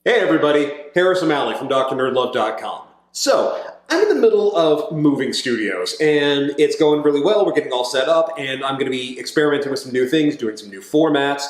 Hey everybody, Harris O'Malley from DrNerdLove.com. So, I'm in the middle of moving studios, and it's going really well. We're getting all set up, and I'm going to be experimenting with some new things, doing some new formats,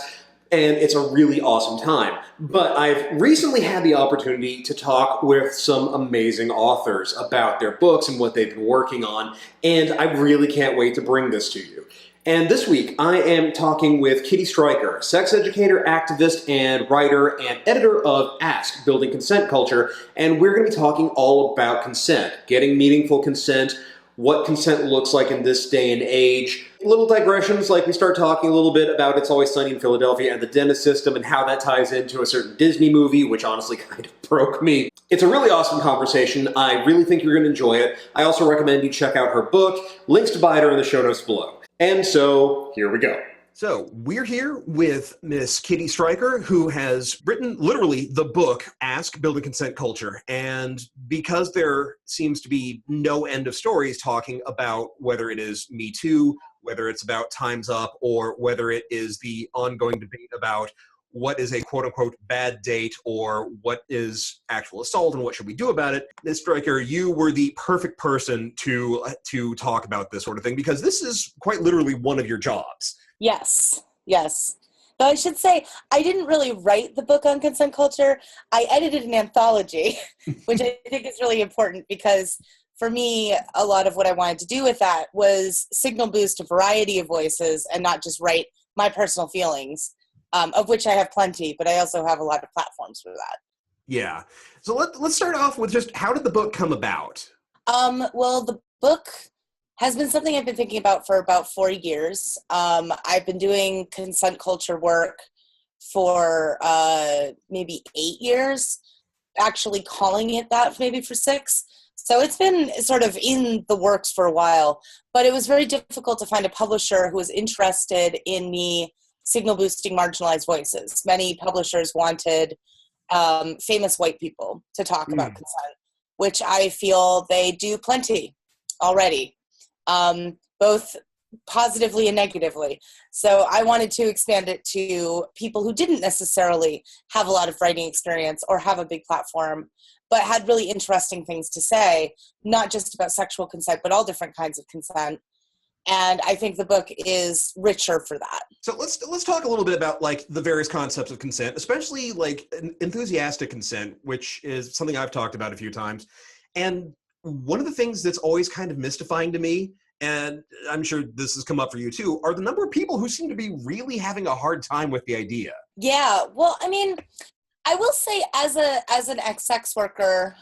and it's a really awesome time. But I've recently had the opportunity to talk with some amazing authors about their books and what they've been working on, and I really can't wait to bring this to you. And this week, I am talking with Kitty Stryker, sex educator, activist, and writer and editor of Ask, Building Consent Culture, and we're going to be talking all about consent, getting meaningful consent, what consent looks like in this day and age. Little digressions, like we start talking a little bit about It's Always Sunny in Philadelphia and the dentist system and how that ties into a certain Disney movie, which honestly kind of broke me. It's a really awesome conversation. I really think you're going to enjoy it. I also recommend you check out her book. Links to buy it are in the show notes below. And so, here we go. So we're here with Miss Kitty Stryker, who has written literally the book, Ask, Building Consent Culture. And because there seems to be no end of stories talking about whether it is Me Too, whether it's about Time's Up, or whether it is the ongoing debate about what is a quote-unquote bad date or what is actual assault and what should we do about it. Ms. Stryker, you were the perfect person to talk about this sort of thing because this is quite literally one of your jobs. Yes, yes. But I should say, I didn't really write the book on consent culture. I edited an anthology, which I think is really important because for me, a lot of what I wanted to do with that was signal boost a variety of voices and not just write my personal feelings. Of which I have plenty, but I also have a lot of platforms for that. Yeah. So let's start off with just how did the book come about? Well, the book has been something I've been thinking about for about 4 years. I've been doing consent culture work for maybe 8 years, actually calling it that maybe for 6. So it's been sort of in the works for a while, but it was very difficult to find a publisher who was interested in me signal boosting marginalized voices. Many publishers wanted famous white people to talk about consent, which I feel they do plenty already, both positively and negatively. So I wanted to expand it to people who didn't necessarily have a lot of writing experience or have a big platform, but had really interesting things to say, not just about sexual consent, but all different kinds of consent. And I think the book is richer for that. So let's talk a little bit about like the various concepts of consent, especially like enthusiastic consent, which is something I've talked about a few times. And one of the things that's always kind of mystifying to me, and I'm sure this has come up for you too, are the number of people who seem to be really having a hard time with the idea. Yeah, well, I mean, I will say as an ex-sex worker,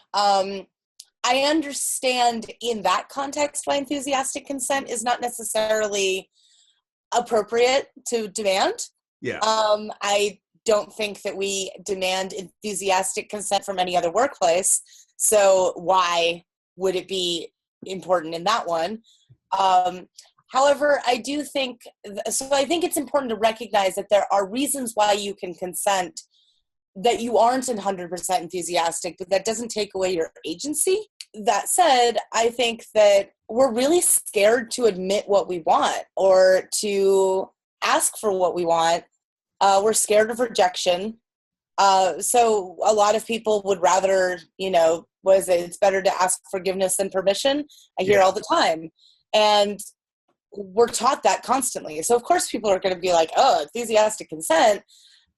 I understand in that context why enthusiastic consent is not necessarily appropriate to demand. Yeah. I don't think that we demand enthusiastic consent from any other workplace. So why would it be important in that one? However, I do think, so I think it's important to recognize that there are reasons why you can consent that you aren't 100% enthusiastic, but that doesn't take away your agency. That said, I think that we're really scared to admit what we want or to ask for what we want. We're scared of rejection. So a lot of people would rather, it's better to ask forgiveness than permission. I hear all the time. And we're taught that constantly. So of course people are going to be like, oh, enthusiastic consent.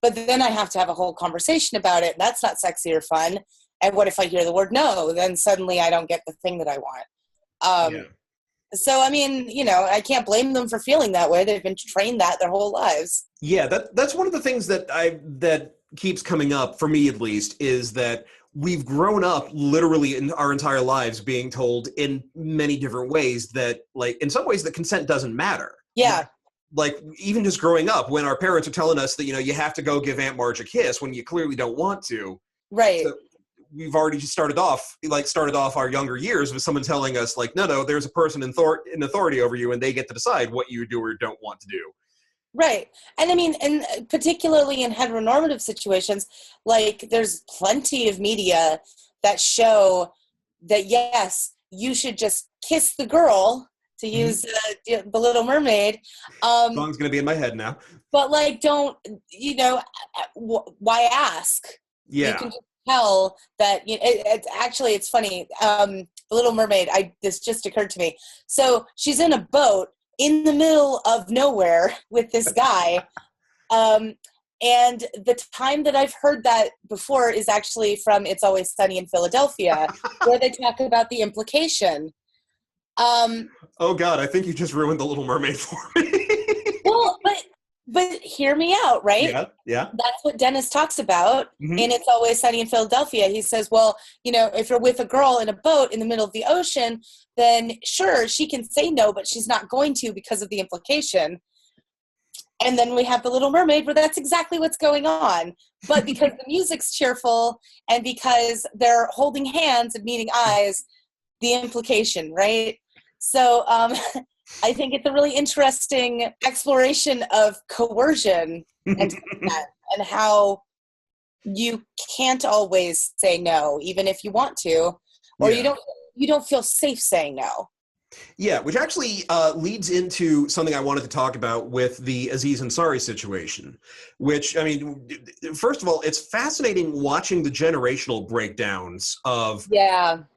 But then I have to have a whole conversation about it. And that's not sexy or fun. And what if I hear the word no? Then suddenly I don't get the thing that I want. So, I mean, I can't blame them for feeling that way. They've been trained that their whole lives. Yeah, that's one of the things that keeps coming up, for me at least, is that we've grown up literally in our entire lives being told in many different ways that, like, in some ways that consent doesn't matter. Yeah. Like, even just growing up, when our parents are telling us that, you have to go give Aunt Marge a kiss when you clearly don't want to. Right. So we've already started off our younger years with someone telling us, like, no, there's a person in authority over you, and they get to decide what you do or don't want to do. Right. And I mean, and particularly in heteronormative situations, like, there's plenty of media that show that, yes, you should just kiss the girl, to use the Little Mermaid. Song's going to be in my head now. But, like, don't, why ask? You Yeah. can just tell that, it's funny. The Little Mermaid, this just occurred to me. So she's in a boat in the middle of nowhere with this guy. And the time that I've heard that before is actually from It's Always Sunny in Philadelphia, where they talk about the implication. Oh God, I think you just ruined The Little Mermaid for me. Well, but hear me out, right? Yeah. That's what Dennis talks about Mhm. in It's Always Sunny in Philadelphia. He says, well, if you're with a girl in a boat in the middle of the ocean, then sure, she can say no, but she's not going to because of the implication. And then we have The Little Mermaid, where that's exactly what's going on. But because the music's cheerful and because they're holding hands and meeting eyes, the implication, right? So I think it's a really interesting exploration of coercion and consent, and how you can't always say no, even if you want to, or you don't feel safe saying no. Yeah, which actually leads into something I wanted to talk about with the Aziz Ansari situation, which, I mean, first of all, it's fascinating watching the generational breakdowns of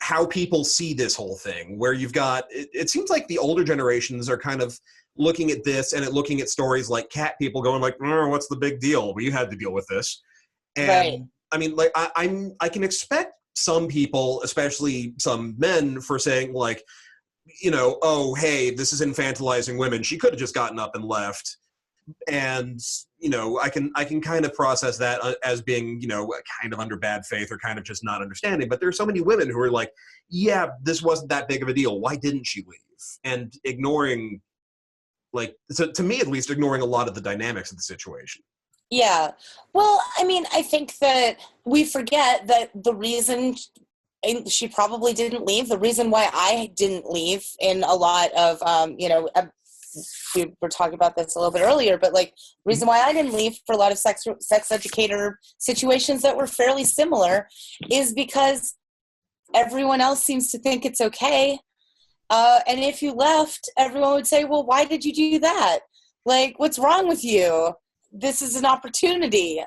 how people see this whole thing, where you've got, it seems like the older generations are kind of looking at this and looking at stories like Cat People going like, what's the big deal? Well, you had to deal with this. And right. I mean, like, I can expect some people, especially some men, for saying like, oh, hey, this is infantilizing women. She could have just gotten up and left. And, I can kind of process that as being, kind of under bad faith or kind of just not understanding. But there are so many women who are like, yeah, this wasn't that big of a deal. Why didn't she leave? And ignoring, like, to me at least, ignoring a lot of the dynamics of the situation. Yeah. Well, I mean, I think that we forget that the reason she probably didn't leave, the reason why I didn't leave in a lot of, we were talking about this a little bit earlier, but like, reason why I didn't leave for a lot of sex educator situations that were fairly similar is because everyone else seems to think it's okay. And if you left, everyone would say, well, why did you do that? Like, what's wrong with you? This is an opportunity.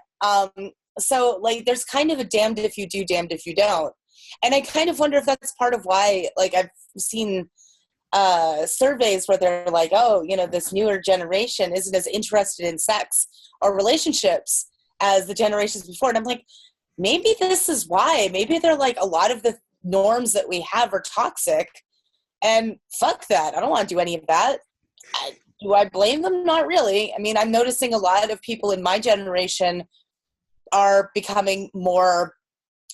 So like, there's kind of a damned if you do, damned if you don't. And I kind of wonder if that's part of why, like, I've seen surveys where they're like, oh, this newer generation isn't as interested in sex or relationships as the generations before. And I'm like, maybe this is why. Maybe they're like, a lot of the norms that we have are toxic, and fuck that. I don't want to do any of that. Do I blame them? Not really. I mean, I'm noticing a lot of people in my generation are becoming more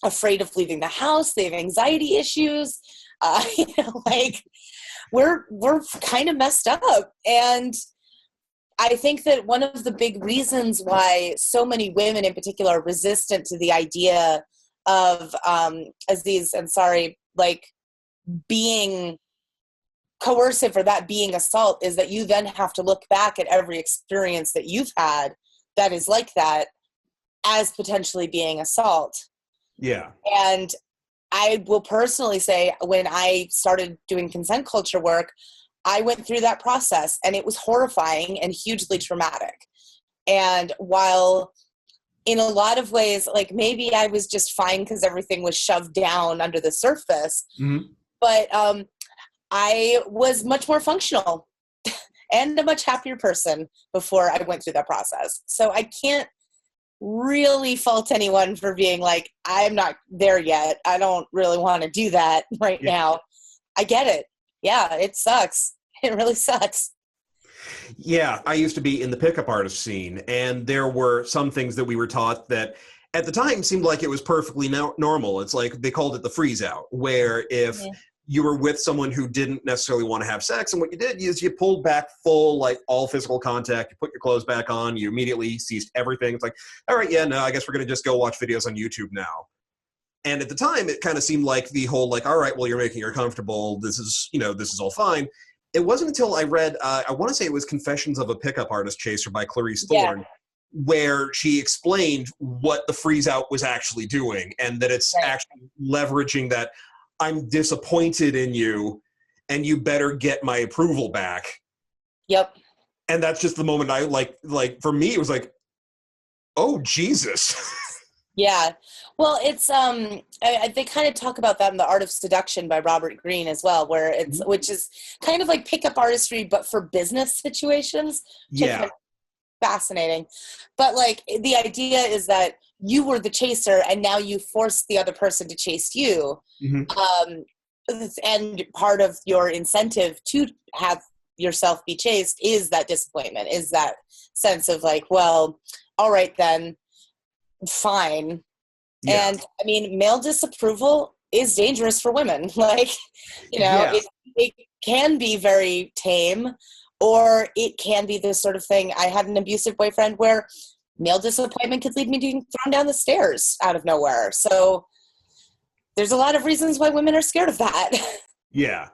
afraid of leaving the house. They have anxiety issues. Like, we're kind of messed up. And I think that one of the big reasons why so many women in particular are resistant to the idea of Aziz Ansari, like, being coercive or that being assault is that you then have to look back at every experience that you've had that is like that as potentially being assault. Yeah. And I will personally say, when I started doing consent culture work, I went through that process, and it was horrifying and hugely traumatic. And while in a lot of ways, like, maybe I was just fine because everything was shoved down under the surface, but I was much more functional and a much happier person before I went through that process. So I can't really fault anyone for being like, I'm not there yet. I don't really want to do that right now. I get it. Yeah, it sucks. It really sucks. Yeah, I used to be in the pickup artist scene, and there were some things that we were taught that at the time seemed like it was perfectly normal. It's like they called it the freeze out, where if you were with someone who didn't necessarily want to have sex, and what you did is you pulled back full, like, all physical contact, you put your clothes back on, you immediately ceased everything. It's like, all right, yeah, no, I guess we're going to just go watch videos on YouTube now. And at the time, it kind of seemed like the whole, like, all right, well, you're making her comfortable, this is all fine. It wasn't until I read, I want to say it was Confessions of a Pickup Artist Chaser by Clarice Thorne, where she explained what the freeze out was actually doing, and that it's actually leveraging that I'm disappointed in you and you better get my approval back. Yep. And that's just the moment I like for me, it was like, oh, Jesus. Yeah. Well, it's they kind of talk about that in The Art of Seduction by Robert Greene as well, where Mhm. which is kind of like pickup artistry but for business situations, which I Yeah. find fascinating. But like the idea is that you were the chaser and now you forced the other person to chase you. Hmm. Um and part of your incentive to have yourself be chased is that disappointment, is that sense of like, well, all right then, fine. Yeah. And I mean, male disapproval is dangerous for women. Like, Yeah. it can be very tame, or it can be this sort of thing. I had an abusive boyfriend where male disappointment could lead me to being thrown down the stairs out of nowhere. So there's a lot of reasons why women are scared of that. Yeah.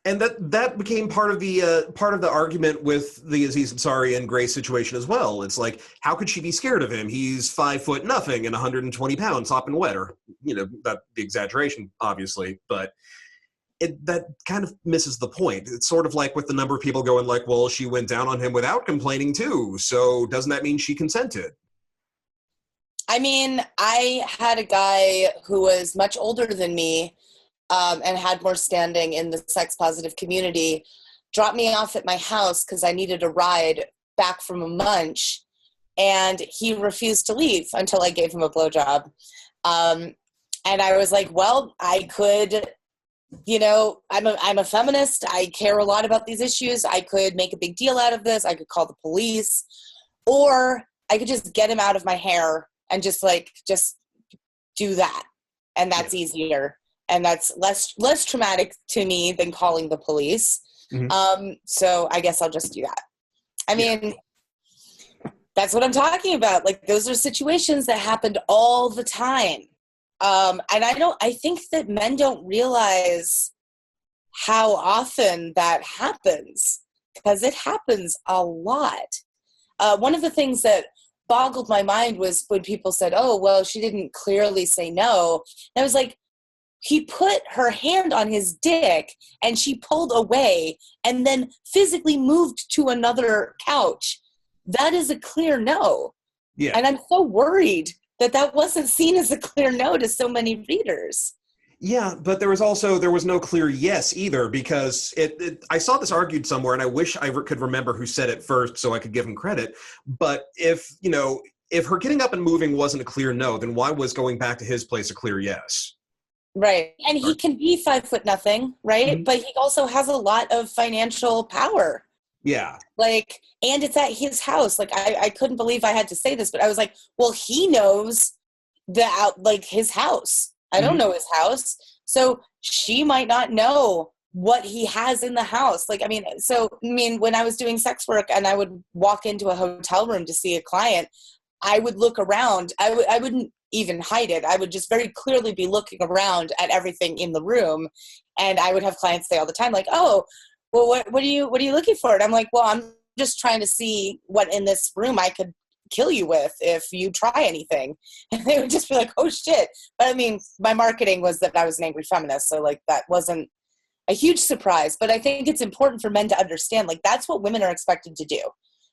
And that became part of the argument with the Aziz Ansari and Grace situation as well. It's like, how could she be scared of him? He's 5 foot nothing and 120 pounds, hopping wet, or that the exaggeration, obviously, but that kind of misses the point. It's sort of like with the number of people going like, well, she went down on him without complaining too, so doesn't that mean she consented? I mean, I had a guy who was much older than me, and had more standing in the sex positive community, dropped me off at my house because I needed a ride back from a munch, and he refused to leave until I gave him a blowjob. Um, and I was like, well, I could, I'm a feminist. I care a lot about these issues. I could make a big deal out of this. I could call the police, or I could just get him out of my hair and just do that. And Yeah. that's easier. And that's less traumatic to me than calling the police. Mhm. So I guess I'll just do that. I Yeah. mean, that's what I'm talking about. Like, those are situations that happened all the time. And I think that men don't realize how often that happens, because it happens a lot. One of the things that boggled my mind was when people said, oh, well, she didn't clearly say no. And I was like, he put her hand on his dick and she pulled away and then physically moved to another couch. That is a clear no. Yeah. And I'm so worried that that wasn't seen as a clear no to so many readers. Yeah, but there was no clear yes either, because I saw this argued somewhere, and I wish I could remember who said it first so I could give him credit. But if her getting up and moving wasn't a clear no, then why was going back to his place a clear yes? Right. And he can be 5 foot nothing, right? Mhm. But he also has a lot of financial power. Yeah. Like, and it's at his house. Like, I couldn't believe I had to say this, but I was like, well, he knows his house. I don't Mhm. know his house. So she might not know what he has in the house. Like, I mean, when I was doing sex work and I would walk into a hotel room to see a client, I would look around. I wouldn't even hide it. I would just very clearly be looking around at everything in the room. And I would have clients say all the time, like, oh, well, what are you looking for? And I'm like, well, I'm just trying to see what in this room I could kill you with if you try anything. And they would just be like, oh shit. But I mean, my marketing was that I was an angry feminist. So like, that wasn't a huge surprise, but I think it's important for men to understand, like, that's what women are expected to do.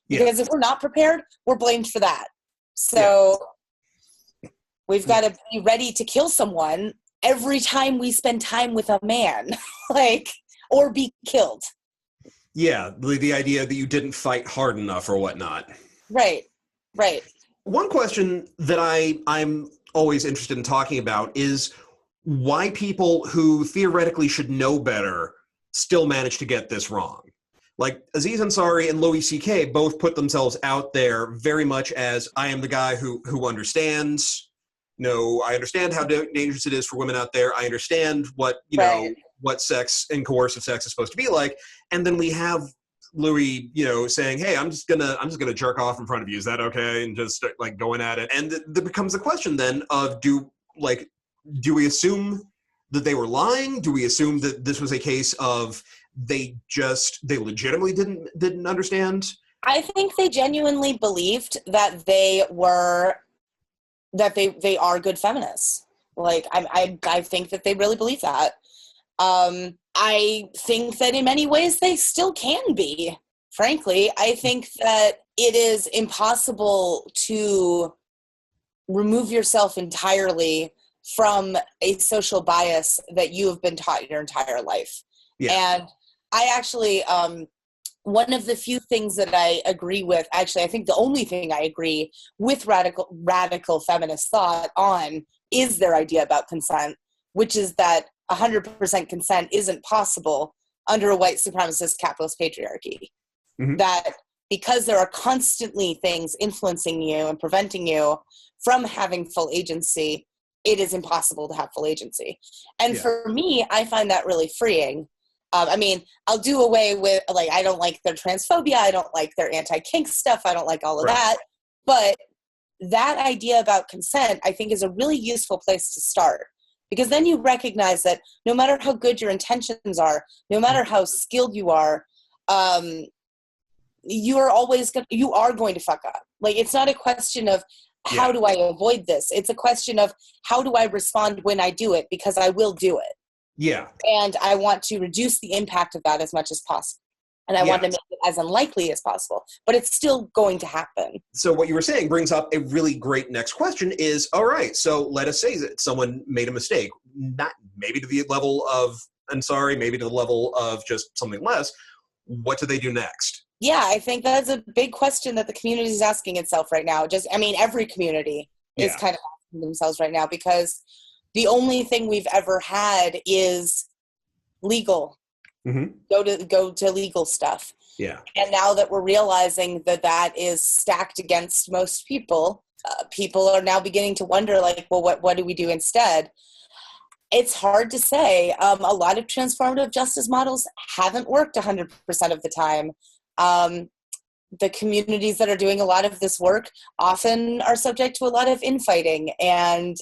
Yeah. Because if we're not prepared, we're blamed for that. Yeah. So we've got to be ready to kill someone every time we spend time with a man, like, or be killed. Yeah, the idea that you didn't fight hard enough or whatnot. Right. One question that I'm always interested in talking about is why people who theoretically should know better still manage to get this wrong. Like Aziz Ansari and Louis C.K. both put themselves out there very much as, I am the guy who understands. I understand how dangerous it is for women out there. I understand what Right. what sex and coercive sex is supposed to be like. And then we have Louis, saying, "Hey, I'm just gonna jerk off in front of you. Is that okay?" And just like going at it. And there becomes the question then of do we assume that they were lying? Do we assume that this was a case of they legitimately didn't understand? I think they genuinely believed that they are good feminists. Like, I think that they really believe that. I think that in many ways they still can be. Frankly, I think that it is impossible to remove yourself entirely from a social bias that you have been taught your entire life. Yeah. And I actually, one of the few things that I agree with, actually, I think the only thing I agree with radical feminist thought on is their idea about consent, which is that 100% consent isn't possible under a white supremacist capitalist patriarchy. Mm-hmm. That because there are constantly things influencing you and preventing you from having full agency, it is impossible to have full agency. And for me, I find that really freeing. I mean, I'll do away with, like, I don't like their transphobia. I don't like their anti-kink stuff. I don't like all of that. But that idea about consent, I think, is a really useful place to start. Because then you recognize that no matter how good your intentions are, no matter how skilled you are, you are going to fuck up. Like, it's not a question of how do I avoid this? It's a question of how do I respond when I do it, because I will do it. Yeah. And I want to reduce the impact of that as much as possible. And I want to make it as unlikely as possible, but it's still going to happen. So what you were saying brings up a really great next question is, all right, so let us say that someone made a mistake, not maybe to the level of Ansari, maybe to the level of just something less. What do they do next? Yeah, I think that's a big question that the community is asking itself right now. Every community is kind of asking themselves right now, because the only thing we've ever had is legal. Mm-hmm. Go to legal stuff. Yeah. And now that we're realizing that is stacked against most people, people are now beginning to wonder, like, well, what do we do instead? It's hard to say. A lot of transformative justice models haven't worked 100% of the time. The communities that are doing a lot of this work often are subject to a lot of infighting. And,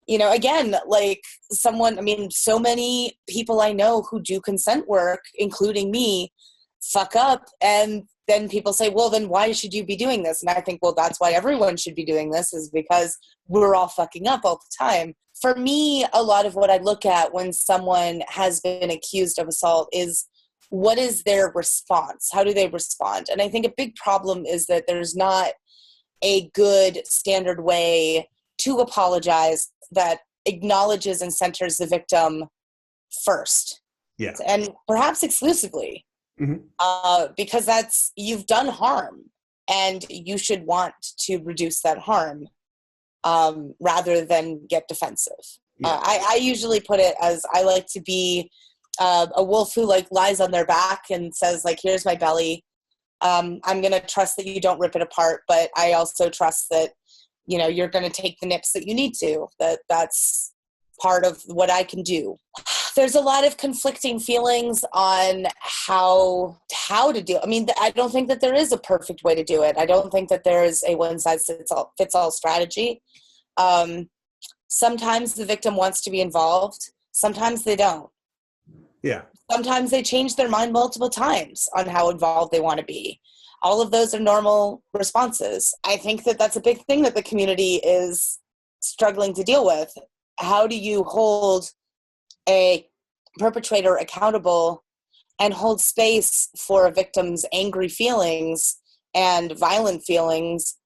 again, like so many people I know who do consent work, including me, fuck up. And then people say, well, then why should you be doing this? And I think, well, that's why everyone should be doing this, is because we're all fucking up all the time. For me, a lot of what I look at when someone has been accused of assault is, what is their response? How do they respond? And I think a big problem is that there's not a good standard way to apologize that acknowledges and centers the victim first. Yeah. And perhaps exclusively. Mm-hmm. Because you've done harm, and you should want to reduce that harm rather than get defensive. Yeah. I usually put it as, I like to be a wolf who, like, lies on their back and says, like, here's my belly. I'm going to trust that you don't rip it apart, but I also trust that, you're going to take the nips that you need to, that's part of what I can do. There's a lot of conflicting feelings on how to do it. I mean, I don't think that there is a perfect way to do it. I don't think that there is a one-size-fits-all strategy. Sometimes the victim wants to be involved. Sometimes they don't. Yeah. Sometimes they change their mind multiple times on how involved they want to be. All of those are normal responses. I think that that's a big thing that the community is struggling to deal with. How do you hold a perpetrator accountable and hold space for a victim's angry feelings and violent feelings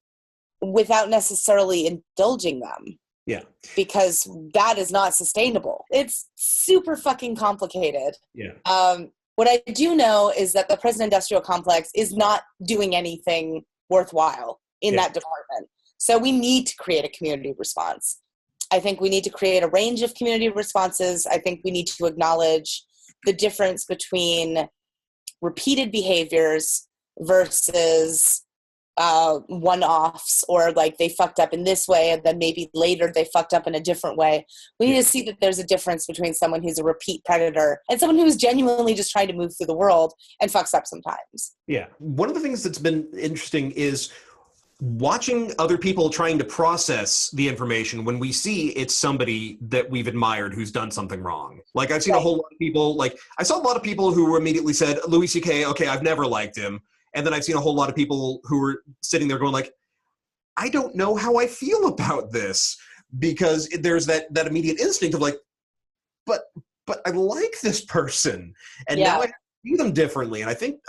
without necessarily indulging them? Yeah. Because that is not sustainable. It's super fucking complicated. Yeah. What I do know is that the prison industrial complex is not doing anything worthwhile in that department. So we need to create a community response. I think we need to create a range of community responses. I think we need to acknowledge the difference between repeated behaviors versus one-offs, or like they fucked up in this way and then maybe later they fucked up in a different way. We need to see that there's a difference between someone who's a repeat predator and someone who's genuinely just trying to move through the world and fucks up sometimes. Yeah. One of the things that's been interesting is watching other people trying to process the information when we see it's somebody that we've admired who's done something wrong. Like, I've seen a whole lot of people, like, I saw a lot of people who immediately said, Louis C.K., okay, I've never liked him. And then I've seen a whole lot of people who were sitting there going, like, I don't know how I feel about this, because there's that immediate instinct of, like, but I like this person. And now I have to view them differently. And I think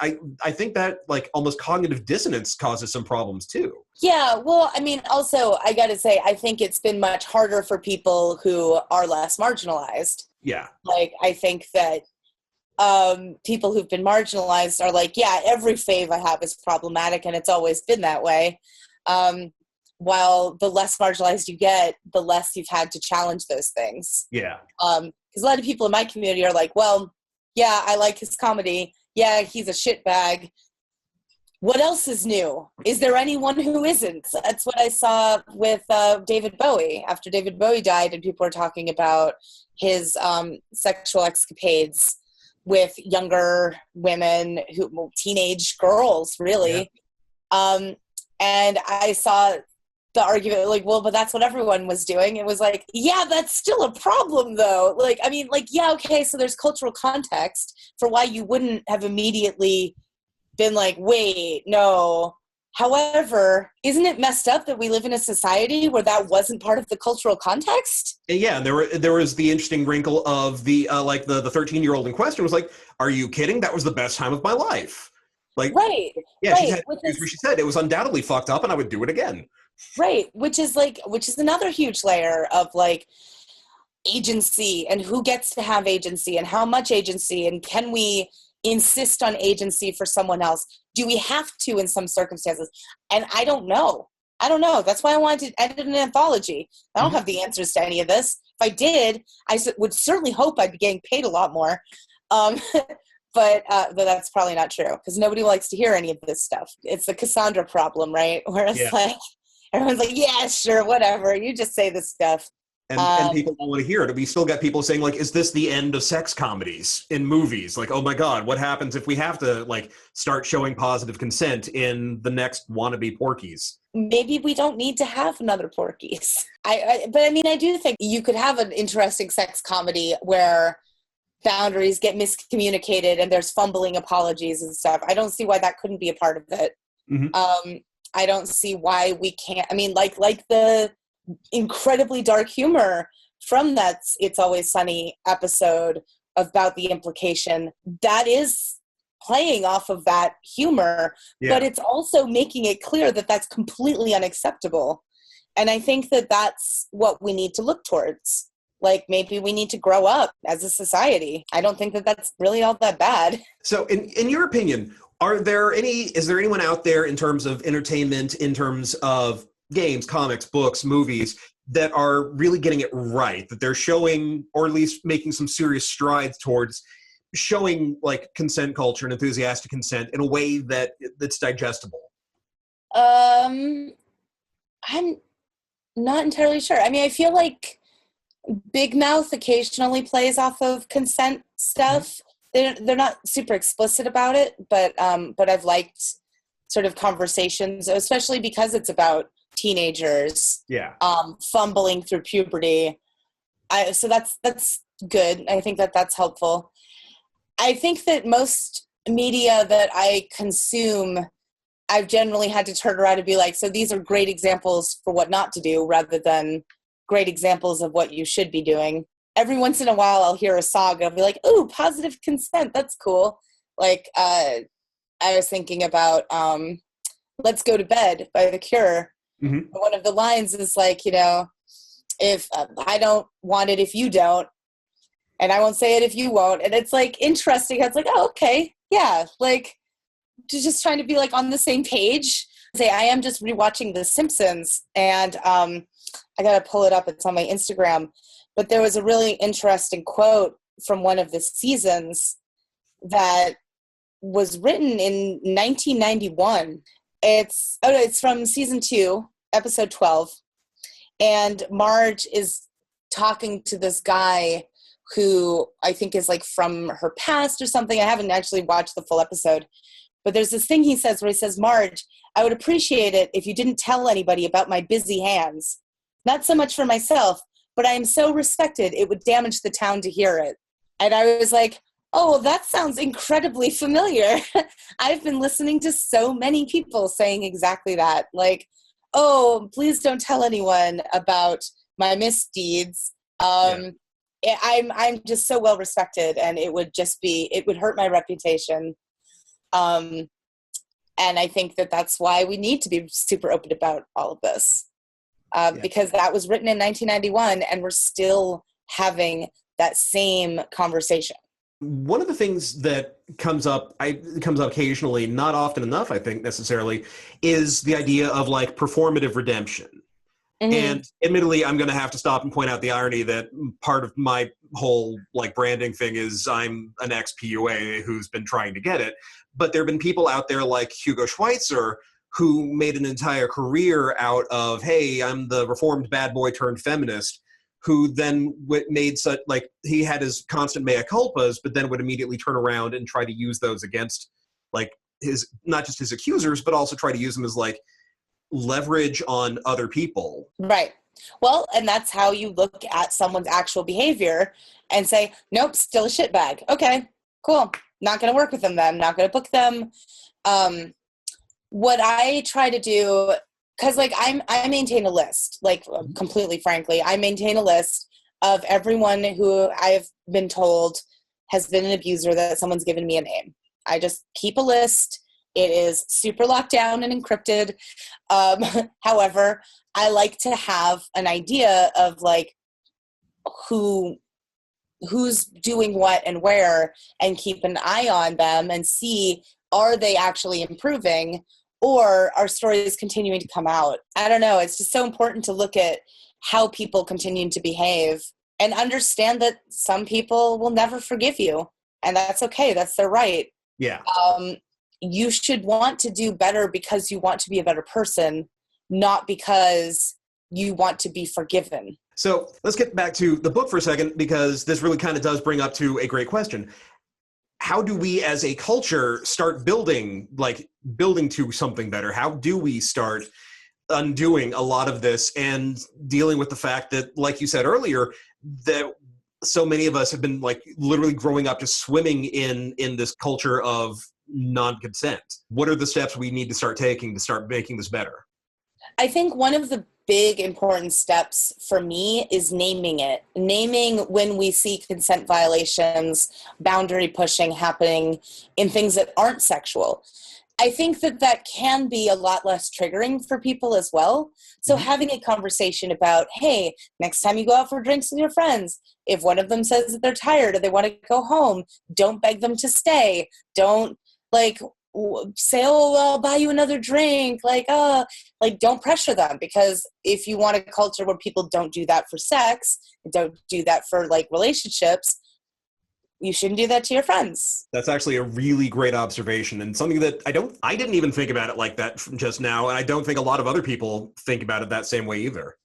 that like almost cognitive dissonance causes some problems too. Yeah, well, I mean, also, I got to say, I think it's been much harder for people who are less marginalized. Yeah. Like, I think that people who've been marginalized are like, yeah, every fave I have is problematic, and it's always been that way. While the less marginalized you get, the less you've had to challenge those things. Yeah. Because a lot of people in my community are like, well, yeah, I like his comedy. Yeah, he's a shitbag. What else is new? Is there anyone who isn't? That's what I saw with David Bowie. After David Bowie died and people were talking about his sexual escapades with younger women, teenage girls, really. Yeah. And I saw the argument like, well, but that's what everyone was doing. It was like, yeah, that's still a problem though. Like, I mean, like, yeah, okay, so there's cultural context for why you wouldn't have immediately been like, wait, no. However, isn't it messed up that we live in a society where that wasn't part of the cultural context? Yeah, and there was the interesting wrinkle of the 13-year-old in question was like, are you kidding? That was the best time of my life. Like, right. Yeah, right. She said it was undoubtedly fucked up and I would do it again. Right, which is another huge layer of like agency and who gets to have agency and how much agency, and can we insist on agency for someone else? Do we have to in some circumstances? And I don't know. That's why I wanted to edit an anthology. I don't have the answers to any of this. If I did, I would certainly hope I'd be getting paid a lot more. But that's probably not true because nobody likes to hear any of this stuff. It's the Cassandra problem, right? Where it's like, everyone's like, yeah, sure, whatever. You just say this stuff. And people don't want to hear it. We still got people saying, like, is this the end of sex comedies in movies? Like, oh my God, what happens if we have to, like, start showing positive consent in the next wannabe Porky's? Maybe we don't need to have another Porky's. But I mean, I do think you could have an interesting sex comedy where boundaries get miscommunicated and there's fumbling apologies and stuff. I don't see why that couldn't be a part of it. Mm-hmm. I don't see why we can't. I mean, like the incredibly dark humor from that It's Always Sunny episode about the implication, that is playing off of that humor, but it's also making it clear that that's completely unacceptable. And I think that that's what we need to look towards. Like, maybe we need to grow up as a society. I don't think that that's really all that bad. So in your opinion, is there anyone out there in terms of entertainment, in terms of games, comics, books, movies, that are really getting it right, that they're showing, or at least making some serious strides towards showing like consent culture and enthusiastic consent in a way that's digestible? I'm not entirely sure. I mean, I feel like Big Mouth occasionally plays off of consent stuff. They're not super explicit about it, but I've liked sort of conversations, especially because it's about teenagers fumbling through puberty. So that's good. I think that that's helpful. I think that most media that I consume, I've generally had to turn around and be like, so these are great examples for what not to do rather than great examples of what you should be doing. Every once in a while I'll hear a saga and be like, ooh, positive consent, that's cool. Like I was thinking about Let's Go to Bed by The Cure. Mm-hmm. One of the lines is like, if I don't want it if you don't, and I won't say it if you won't. And it's like interesting. It's like, oh, okay. Yeah. Like just trying to be like on the same page. I am just rewatching The Simpsons, and I got to pull it up. It's on my Instagram. But there was a really interesting quote from one of the seasons that was written in 1991. It's from season 2, episode 12. And Marge is talking to this guy who I think is like from her past or something. I haven't actually watched the full episode. But there's this thing he says where he says, Marge, I would appreciate it if you didn't tell anybody about my busy hands. Not so much for myself, but I am so respected, it would damage the town to hear it. And I was like, oh, that sounds incredibly familiar. I've been listening to so many people saying exactly that. Like, oh, please don't tell anyone about my misdeeds. I'm just so well respected, and it would hurt my reputation. And I think that's why we need to be super open about all of this, because that was written in 1991, and we're still having that same conversation. One of the things that comes up occasionally, not often enough, I think necessarily, is the idea of like performative redemption. Mm-hmm. And admittedly, I'm going to have to stop and point out the irony that part of my whole like branding thing is I'm an ex-PUA who's been trying to get it. But there have been people out there like Hugo Schweitzer who made an entire career out of, hey, I'm the reformed bad boy turned feminist, who then made such, like, he had his constant mea culpas, but then would immediately turn around and try to use those against, like, not just his accusers, but also try to use them as, like, leverage on other people. Right. Well, and that's how you look at someone's actual behavior and say, nope, still a shitbag. Okay, cool. Not going to work with them then. Not going to book them. What I try to do, because like I maintain a list, like completely frankly, I maintain a list of everyone who I've been told has been an abuser that someone's given me a name. I just keep a list. It is super locked down and encrypted. However, I like to have an idea of like who's doing what and where, and keep an eye on them and see, are they actually improving, or are stories continuing to come out? I don't know. It's just so important to look at how people continue to behave and understand that some people will never forgive you, and that's okay. That's their right. Yeah. You should want to do better because you want to be a better person, not because you want to be forgiven. So let's get back to the book for a second, because this really kind of does bring up to a great question. How do we as a culture start building to something better? How do we start undoing a lot of this and dealing with the fact that, like you said earlier, that so many of us have been like literally growing up just swimming in this culture of non-consent? What are the steps we need to start taking to start making this better? I think one of the big important steps for me is naming it. Naming when we see consent violations, boundary pushing happening in things that aren't sexual. I think that can be a lot less triggering for people as well. So having a conversation about, hey, next time you go out for drinks with your friends, if one of them says that they're tired or they want to go home, don't beg them to stay. Don't say, oh, I'll buy you another drink. Don't pressure them, because if you want a culture where people don't do that for sex, don't do that for like relationships, you shouldn't do that to your friends. That's actually a really great observation, and something that I didn't even think about it like that just now, and I don't think a lot of other people think about it that same way either.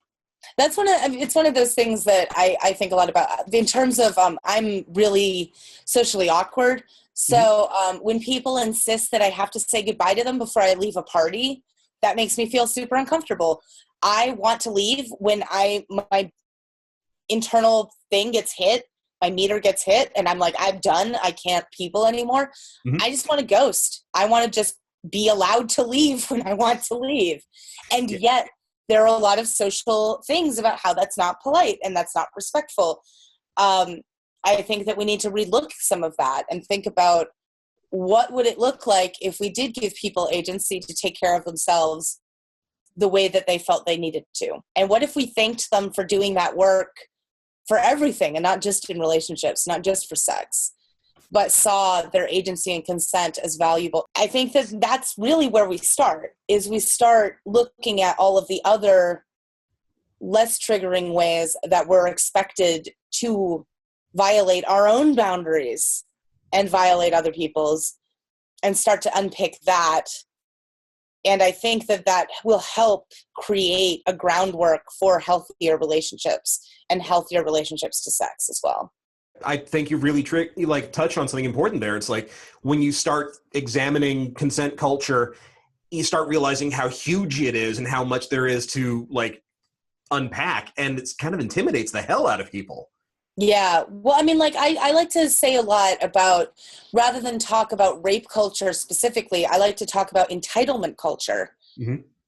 It's one of those things that I think a lot about in terms of I'm really socially awkward. So when people insist that I have to say goodbye to them before I leave a party, that makes me feel super uncomfortable. I want to leave when my internal thing gets hit, my meter gets hit, and I'm like, I'm done. I can't people anymore. I just want to ghost. I want to just be allowed to leave when I want to leave. And yet there are a lot of social things about how that's not polite and that's not respectful. I think that we need to relook some of that and think about what would it look like if we did give people agency to take care of themselves the way that they felt they needed to. And what if we thanked them for doing that work for everything, and not just in relationships, not just for sex, but saw their agency and consent as valuable. I think that that's really where we start, is we start looking at all of the other less triggering ways that we're expected to violate our own boundaries and violate other people's, and start to unpick that. And I think that will help create a groundwork for healthier relationships and healthier relationships to sex as well. I think you really touch on something important there. It's like when you start examining consent culture, you start realizing how huge it is and how much there is to like unpack, and it kind of intimidates the hell out of people. Yeah. Well, I mean, I like to say a lot about, rather than talk about rape culture specifically, I like to talk about entitlement culture,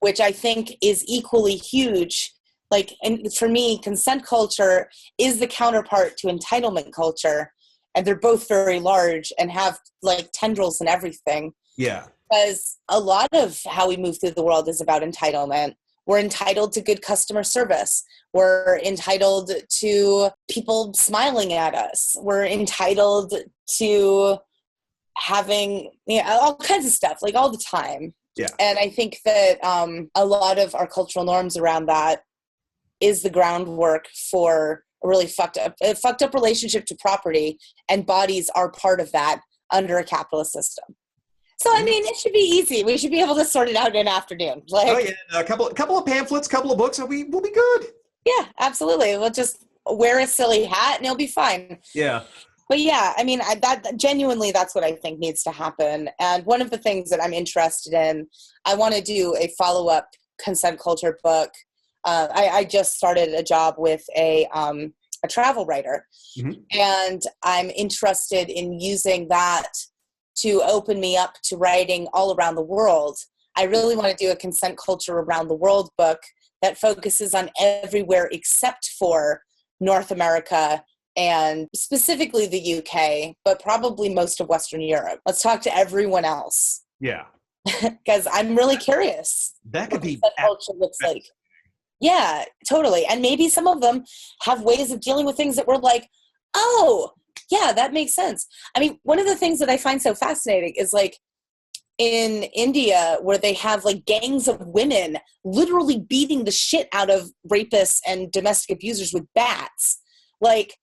which I think is equally huge Like, and for me, consent culture is the counterpart to entitlement culture. And they're both very large and have like tendrils and everything. Yeah. Because a lot of how we move through the world is about entitlement. We're entitled to good customer service. We're entitled to people smiling at us. We're entitled to having, you know, all kinds of stuff, like all the time. Yeah. And I think that a lot of our cultural norms around that is the groundwork for a really fucked up relationship to property, and bodies are part of that under a capitalist system. So, I mean, it should be easy. We should be able to sort it out in an afternoon. Like, Oh yeah, a couple of pamphlets, couple of books, and we'll be good. yeah, absolutely. We'll just wear a silly hat and it'll be fine. Yeah. But yeah, I mean, genuinely, that's what I think needs to happen. And one of the things that I'm interested in, I want to do a follow-up consent culture book. I just started a job with a travel writer, and I'm interested in using that to open me up to writing all around the world. I really want to do a consent culture around the world book that focuses on everywhere except for North America and specifically the UK, but probably most of Western Europe. Let's talk to everyone else. Yeah. Because I'm really curious. That could be what culture looks like. Yeah, totally. And maybe some of them have ways of dealing with things that we're like, oh, yeah, that makes sense. I mean, one of the things that I find so fascinating is like in India, where they have like gangs of women literally beating the shit out of rapists and domestic abusers with bats. Like,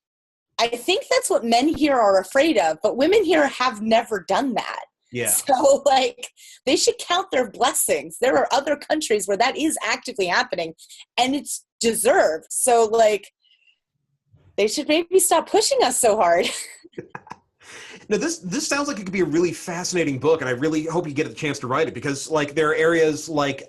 I think that's what men here are afraid of, but women here have never done that. Yeah. So, like, they should count their blessings. There are other countries where that is actively happening, and it's deserved. So, like, they should maybe stop pushing us so hard. Now, this sounds like it could be a really fascinating book, and I really hope you get a chance to write it, because, like, there are areas like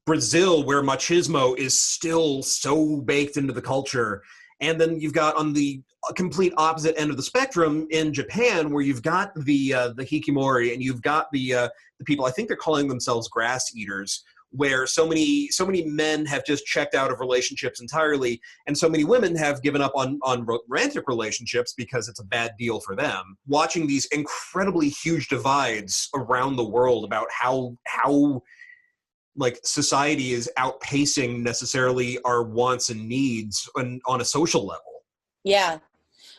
Brazil where machismo is still so baked into the culture. And then you've got on the complete opposite end of the spectrum in Japan, where you've got the hikikomori, and you've got the people, I think they're calling themselves grass eaters, where so many men have just checked out of relationships entirely, and so many women have given up on romantic relationships because it's a bad deal for them. Watching these incredibly huge divides around the world about how like society is outpacing necessarily our wants and needs on a social level. Yeah.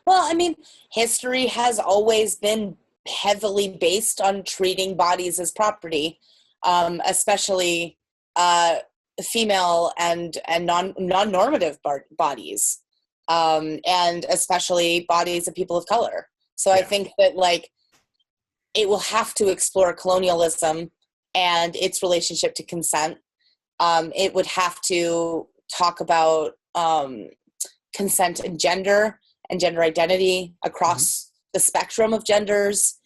Well, I mean, history has always been heavily based on treating bodies as property, especially female and non-normative bodies, and especially bodies of people of color. So yeah. I think that like it will have to explore colonialism and its relationship to consent. It would have to talk about consent and gender identity across the spectrum of genders.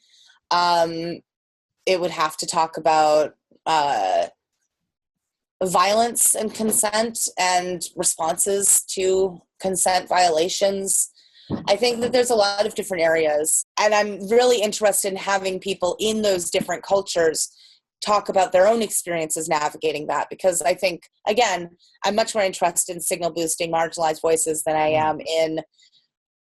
It would have to talk about violence and consent and responses to consent violations. I think that there's a lot of different areas, and I'm really interested in having people in those different cultures talk about their own experiences navigating that, because I think, again, I'm much more interested in signal boosting marginalized voices than I am in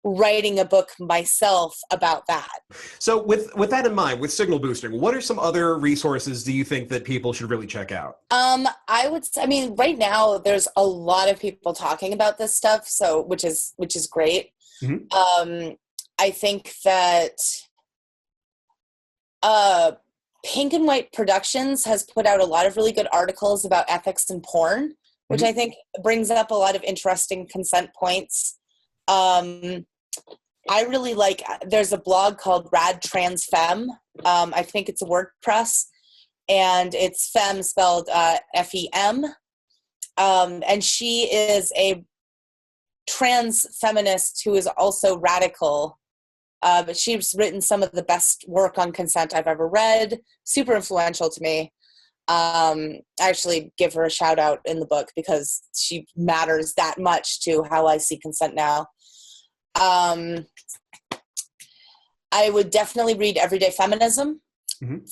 writing a book myself about that. So with that in mind, with signal boosting, what are some other resources do you think that people should really check out? I mean, right now there's a lot of people talking about this stuff, so which is great. I think that Pink and White Productions has put out a lot of really good articles about ethics in porn, which I think brings up a lot of interesting consent points. I really like, there's a blog called Rad Trans Femme. I think it's a WordPress, and it's femme spelled F-E-M. And she is a trans feminist who is also radical. But she's written some of the best work on consent I've ever read. Super influential to me. I actually give her a shout out in the book because she matters that much to how I see consent now. I would definitely read Everyday Feminism.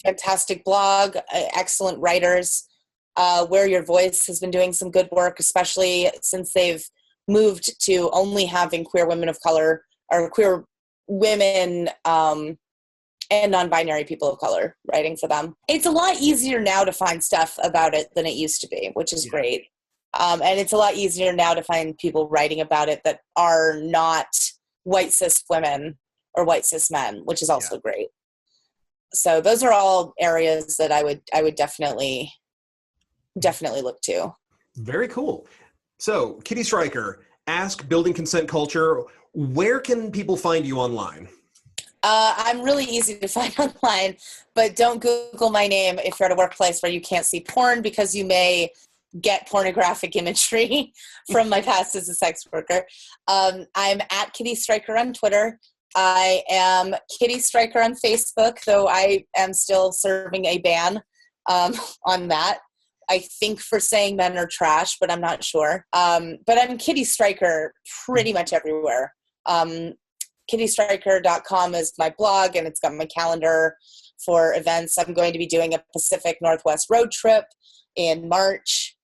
Fantastic blog, excellent writers. Where Your Voice has been doing some good work, especially since they've moved to only having queer women of color or queer women and non-binary people of color writing for them. It's a lot easier now to find stuff about it than it used to be, which is great. And it's a lot easier now to find people writing about it that are not white cis women or white cis men, which is also great. So those are all areas that I would definitely look to. Very cool. So, Kitty Stryker, Ask Building Consent Culture. Where can people find you online? I'm really easy to find online, but don't Google my name if you're at a workplace where you can't see porn, because you may get pornographic imagery from my past as a sex worker. I'm at Kitty Stryker on Twitter. I am Kitty Stryker on Facebook, though I am still serving a ban on that. I think for saying men are trash, but I'm not sure. But I'm Kitty Stryker pretty much everywhere. KittyStryker.com is my blog, and it's got my calendar for events. I'm going to be doing a Pacific Northwest road trip in March.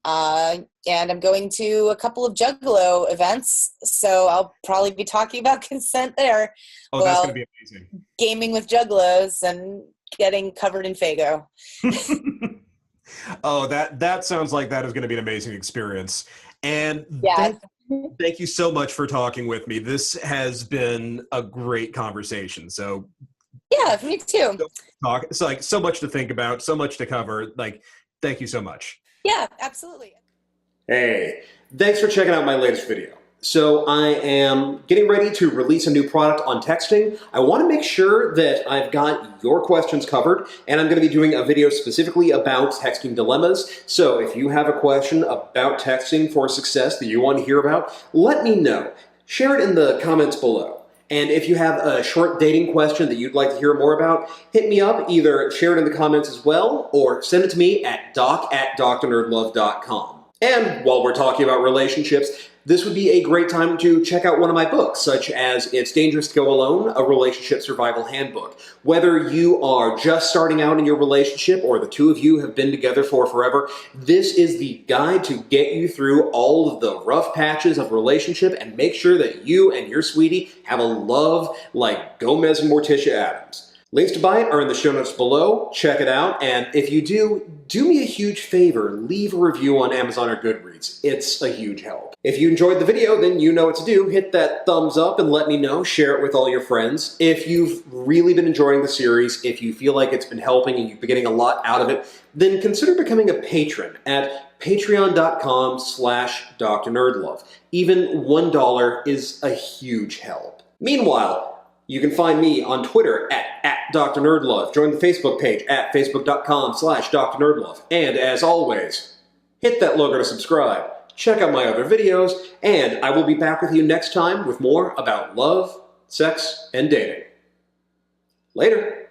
And I'm going to a couple of Juggalo events, so I'll probably be talking about consent there. Oh, that's going to be amazing. Gaming with Juggalos and getting covered in Faygo. Oh, that sounds like that is going to be an amazing experience. And thank you so much for talking with me. This has been a great conversation. So yeah, me too. It's like so much to think about, so much to cover. Like, thank you so much. Yeah, absolutely. Hey, thanks for checking out my latest video. So I am getting ready to release a new product on texting. I want to make sure that I've got your questions covered, and I'm going to be doing a video specifically about texting dilemmas. So if you have a question about texting for success that you want to hear about, let me know. Share it in the comments below. And if you have a short dating question that you'd like to hear more about, hit me up. Either share it in the comments as well, or send it to me at doc@drnerdlove.com. And while we're talking about relationships, this would be a great time to check out one of my books, such as It's Dangerous to Go Alone, a Relationship Survival Handbook. Whether you are just starting out in your relationship or the two of you have been together for forever, this is the guide to get you through all of the rough patches of relationship and make sure that you and your sweetie have a love like Gomez and Morticia Adams. Links to buy it are in the show notes below. Check it out. And if you do me a huge favor. Leave a review on Amazon or Goodreads. It's a huge help. If you enjoyed the video, then you know what to do. Hit that thumbs up and let me know. Share it with all your friends. If you've really been enjoying the series, if you feel like it's been helping and you've been getting a lot out of it, then consider becoming a patron at patreon.com/drnerdlove. Even $1 is a huge help. Meanwhile, you can find me on Twitter at Dr. Nerdlove. Join the Facebook page at facebook.com/Dr. Nerdlove. And as always, hit that logo to subscribe. Check out my other videos, and I will be back with you next time with more about love, sex, and dating. Later.